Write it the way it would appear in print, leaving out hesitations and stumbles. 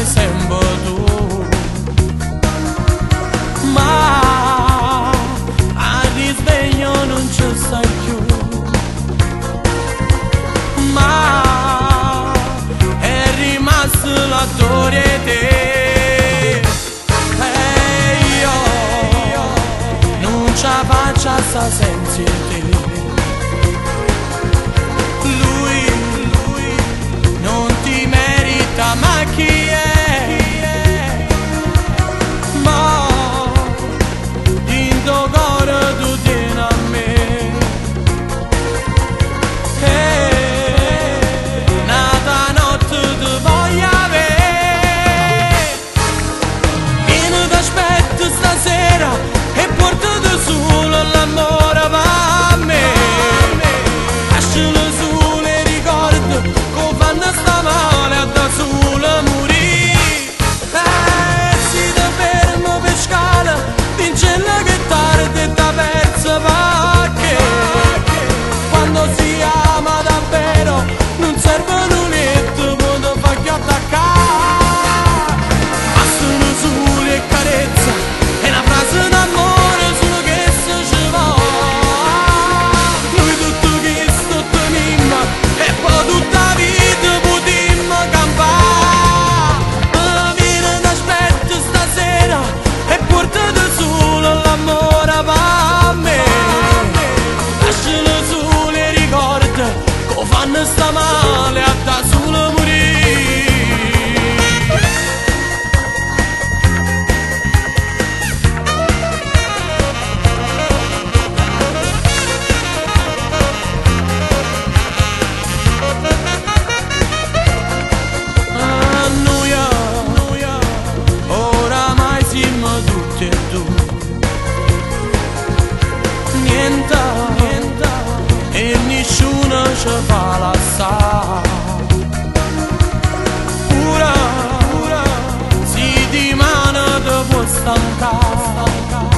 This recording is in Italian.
sempre tu, ma al risveglio non ci stai più, ma è rimasto l'attore te, e io non ce la faccio a sentire lui non ti merita, ma chi è? Ma in tuo cuore tu tieni a me, nata notte ti voglio avere, vieni t'aspetto stasera e portati solo l'amore va a me, lascialo solo i ricordi che fanno sta male a da solo morire, si ti fermo per scala vincendo che tardi e t'ha perso perché quando si ama davvero non serve un letto quando fa che attaccare, bastano sole e carezza e una frase d'amore solo che se ci va, noi tutto questo temimmo e poi tutta la vita potremmo campare, vieni t'aspetto stasera e portati solo l'amore va a me, lascialo solo i ricordi che fanno sta male a da solo morire. Noi oramai siamo tutti e due, niente e nessuno ci fa la sa, ora si di mano ti può stancare,